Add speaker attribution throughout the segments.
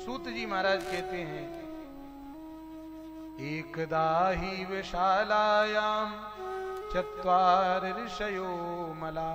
Speaker 1: सूत जी महाराज कहते हैं, एकदा ही विशालायाम चत्वार ऋषयो मला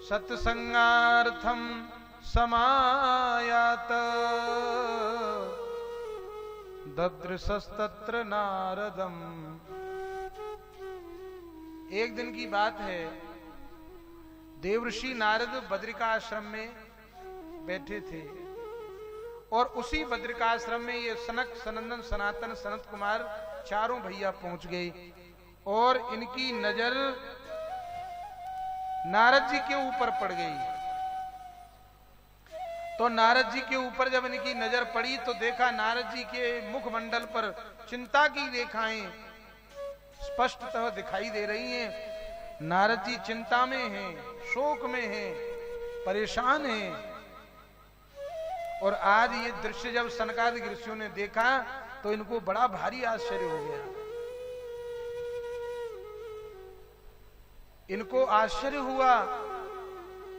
Speaker 1: सत्संगार्थम समायात ददृशस्तत्र नारदम। एक दिन की बात है, देवर्षि नारद बद्रिकाश्रम में बैठे थे और उसी बद्रिकाश्रम में ये सनक, सनंदन, सनातन, सनत कुमार चारों भैया पहुंच गए और इनकी नजर नारद जी के ऊपर पड़ गई। तो नारद जी के ऊपर जब इनकी नजर पड़ी तो देखा नारद जी के मुखमंडल पर चिंता की रेखाएं स्पष्टतः दिखाई दे रही हैं। नारद जी चिंता में हैं, शोक में हैं, परेशान हैं। और आज ये दृश्य जब सनकादिक ऋषियों ने देखा तो इनको बड़ा भारी आश्चर्य हो गया। इनको आश्चर्य हुआ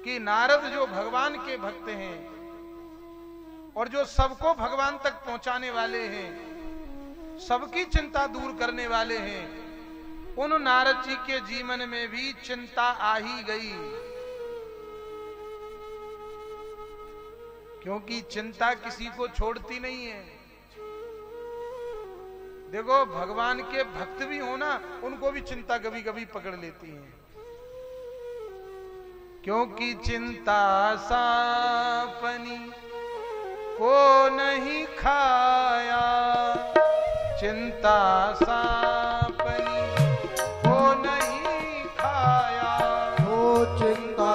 Speaker 1: कि नारद जो भगवान के भक्त हैं और जो सबको भगवान तक पहुंचाने वाले हैं, सबकी चिंता दूर करने वाले हैं, उन नारद जी के जीवन में भी चिंता आ ही गई। क्योंकि चिंता किसी को छोड़ती नहीं है। देखो भगवान के भक्त भी हो ना, उनको भी चिंता कभी कभी पकड़ लेती है। क्योंकि चिंता सापनी को नहीं खाया, चिंता सापनी को नहीं खाया,
Speaker 2: वो चिंता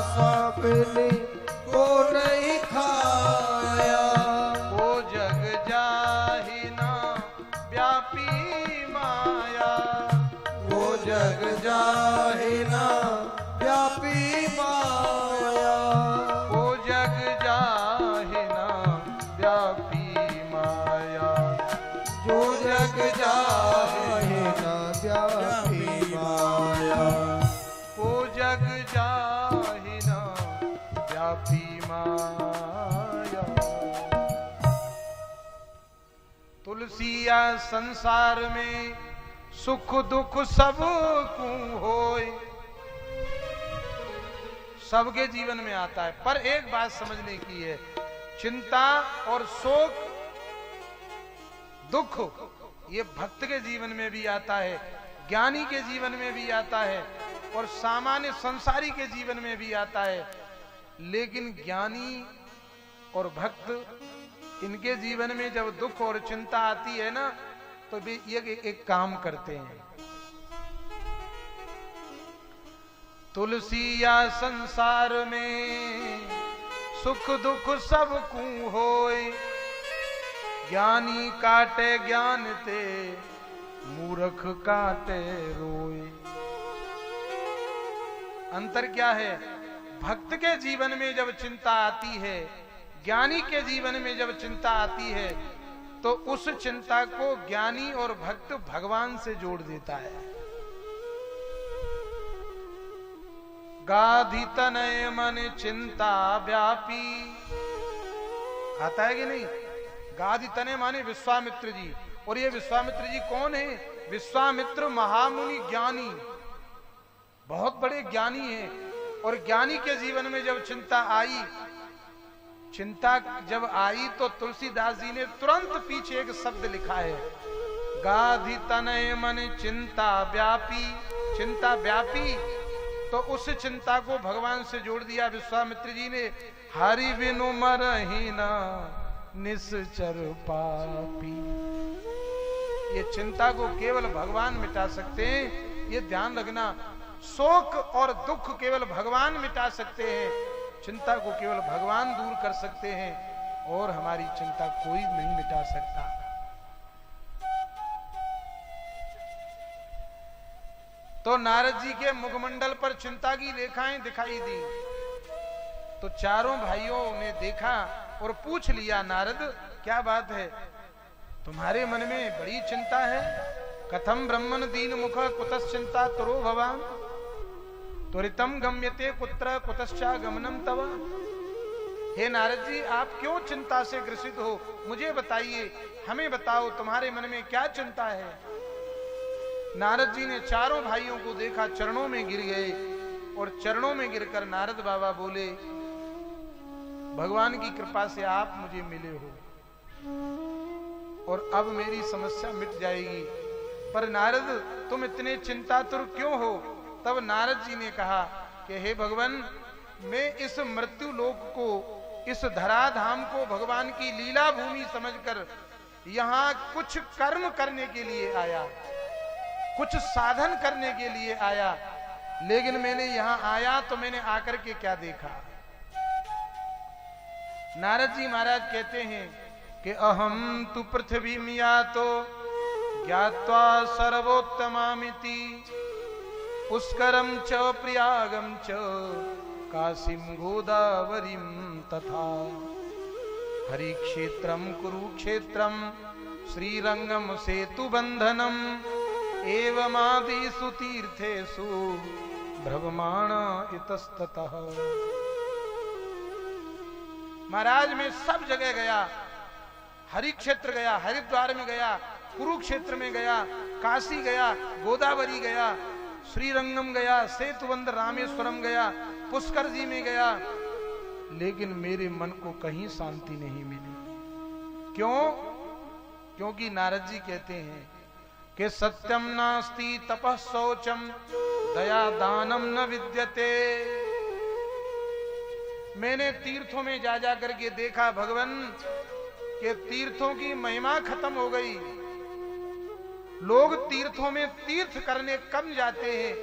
Speaker 2: सापनी को नहीं खाया,
Speaker 1: वो जग जाहिना व्यापी माया,
Speaker 2: वो जग जाहिना व्यापी माया,
Speaker 1: वो जग जाहिना व्यापी माया,
Speaker 2: जो जग जाहिना व्यापी माया,
Speaker 1: वो जग जाहिना व्यापी माया। तुलसिया संसार में सुख दुख सब को होए, सबके जीवन में आता है। पर एक बात समझने की है, चिंता और शोक दुख ये भक्त के जीवन में भी आता है, ज्ञानी के जीवन में भी आता है और सामान्य संसारी के जीवन में भी आता है। लेकिन ज्ञानी और भक्त, इनके जीवन में जब दुख और चिंता आती है ना, तो भी ये एक काम करते हैं। तुलसिया संसार में सुख दुख सब को होए, ज्ञानी काटे ज्ञान ते मूर्ख काटे रोए। अंतर क्या है? भक्त के जीवन में जब चिंता आती है, ज्ञानी के जीवन में जब चिंता आती है, तो उस चिंता को ज्ञानी और भक्त भगवान से जोड़ देता है। गाधि तनय मन चिंता व्यापी, आता है कि नहीं? गाधि तनय माने विश्वामित्र जी। और ये विश्वामित्र जी कौन है? विश्वामित्र महामुनि ज्ञानी, बहुत बड़े ज्ञानी हैं। और ज्ञानी के जीवन में जब चिंता आई, चिंता जब आई तो तुलसीदास जी ने तुरंत पीछे एक शब्द लिखा है, गाधि तनय मन चिंता व्यापी। चिंता व्यापी, तो उस चिंता को भगवान से जोड़ दिया विश्वामित्र जी ने। हरि बिनु मरहि ना निश्चर पापी, ये चिंता को केवल भगवान मिटा सकते हैं। ये ध्यान रखना, शोक और दुख केवल भगवान मिटा सकते हैं, चिंता को केवल भगवान दूर कर सकते हैं, और हमारी चिंता कोई नहीं मिटा सकता। तो नारद जी के मुखमंडल पर चिंता की रेखाएं दिखाई दी, तो चारों भाइयों ने देखा और पूछ लिया, नारद क्या बात है, तुम्हारे मन में बड़ी चिंता है? कथम ब्रह्मन दीन मुख कुतश्चिंता तरो भवान, त्वरितम गम्यते कुत्र कुतश्चा गमनम तव। हे नारद जी, आप क्यों चिंता से ग्रसित हो? मुझे बताइए, हमें बताओ, तुम्हारे मन में क्या चिंता है? नारद जी ने चारों भाइयों को देखा, चरणों में गिर गए और चरणों में गिरकर नारद बाबा बोले, भगवान की कृपा से आप मुझे मिले हो और अब मेरी समस्या मिट जाएगी। पर नारद, तुम इतने चिंतातुर क्यों हो? तब नारद जी ने कहा कि हे भगवान, मैं इस मृत्यु लोक को, इस धराधाम को भगवान की लीला भूमि समझकर यहाँ कुछ कर्म करने के लिए आया, कुछ साधन करने के लिए आया। लेकिन मैंने यहाँ आया तो मैंने आकर के क्या देखा? नारद जी महाराज कहते हैं कि अहम तु पृथ्वी मिया तो ज्ञात्वा सर्वोत्तमामिति पुष्करम च प्रयागम च काशीम गोदावरीम तथा हरिक्षेत्रम कुरुक्षेत्रम श्रीरंगम सेतु बंधनम एवमादिषु तीर्थेषु भ्रममाण इतस्ततः। महाराज मैं सब जगह गया, हरिक्षेत्र गया, हरिद्वार में गया, कुरुक्षेत्र में गया, काशी गया, गोदावरी गया, श्रीरंगम गया, सेतुबंध रामेश्वरम गया, पुष्कर जी में गया, लेकिन मेरे मन को कहीं शांति नहीं मिली। क्यों? क्योंकि नारद जी कहते हैं कि सत्यम नास्ति तपः शौचम दया दानम न विद्यते। मैंने तीर्थों में जा जा करके देखा भगवान कि तीर्थों की महिमा खत्म हो गई। लोग तीर्थों में तीर्थ करने कम जाते हैं,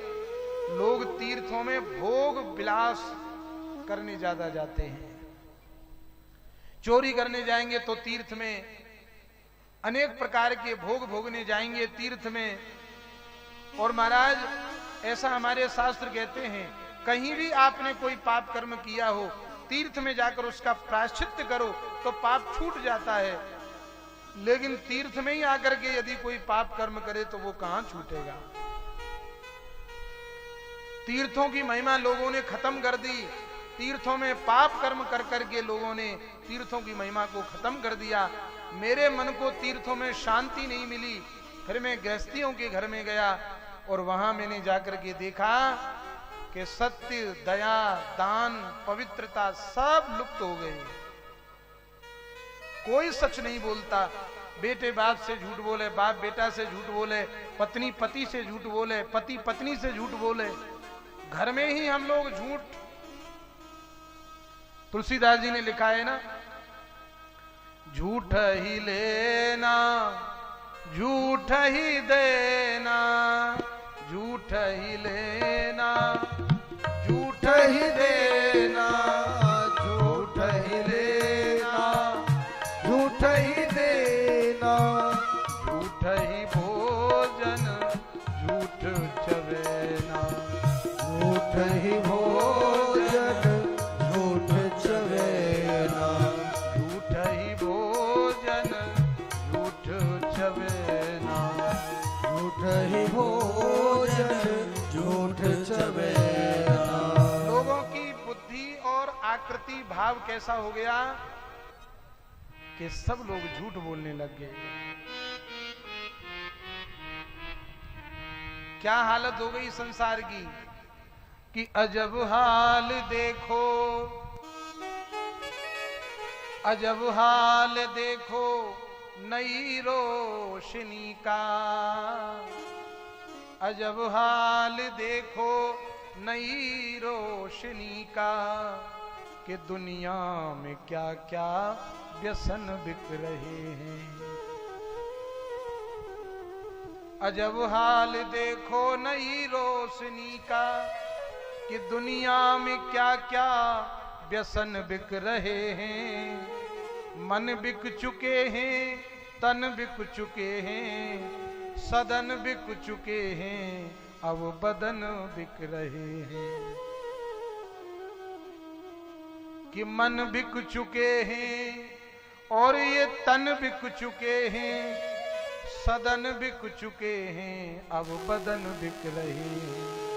Speaker 1: लोग तीर्थों में भोग विलास करने ज्यादा जाते हैं। चोरी करने जाएंगे तो तीर्थ में, अनेक प्रकार के भोग भोगने जाएंगे तीर्थ में। और महाराज ऐसा हमारे शास्त्र कहते हैं, कहीं भी आपने कोई पाप कर्म किया हो, तीर्थ में जाकर उसका प्रायश्चित करो तो पाप छूट जाता है। लेकिन तीर्थ में ही आकर के यदि कोई पाप कर्म करे तो वो कहां छूटेगा? तीर्थों की महिमा लोगों ने खत्म कर दी। तीर्थों में पाप कर्म कर करके लोगों ने तीर्थों की महिमा को खत्म कर दिया। मेरे मन को तीर्थों में शांति नहीं मिली। फिर मैं गृहस्थियों के घर में गया और वहां मैंने जाकर के देखा कि सत्य, दया, दान, पवित्रता सब लुप्त हो गई। कोई सच नहीं बोलता। बेटे बाप से झूठ बोले, बाप बेटा से झूठ बोले, पत्नी पति से झूठ बोले, पति पत्नी से झूठ बोले। घर में ही हम लोग झूठ। तुलसीदास जी ने लिखा है ना, झूठ ही लेना, झूठ ही देना, झूठ ही लेना, झूठ ही देना,
Speaker 2: झूठ ही लेना, झूठ ही देना,
Speaker 1: झूठ ही भोजन, झूठ चवेना,
Speaker 2: झूठ ही भोजन, झूठ चवेना,
Speaker 1: झूठ ही भोजन, झूठ चवेना,
Speaker 2: झूठ ही भोजन, झूठ चवेना।
Speaker 1: लोगों की बुद्धि और आकृति भाव कैसा हो गया कि सब लोग झूठ बोलने लग गए। क्या हालत हो गई संसार की कि अजब हाल देखो, अजब हाल देखो नई रोशनी का, अजब हाल देखो नई रोशनी का, कि दुनिया में क्या क्या व्यसन बिक रहे हैं। अजब हाल देखो नई रोशनी का, कि दुनिया में क्या क्या व्यसन बिक रहे हैं। मन बिक चुके हैं, तन बिक चुके हैं, सदन बिक चुके हैं, अब बदन बिक रहे हैं। कि मन बिक चुके हैं और ये तन बिक चुके हैं, सदन बिक चुके हैं, अब बदन बिक रहे हैं।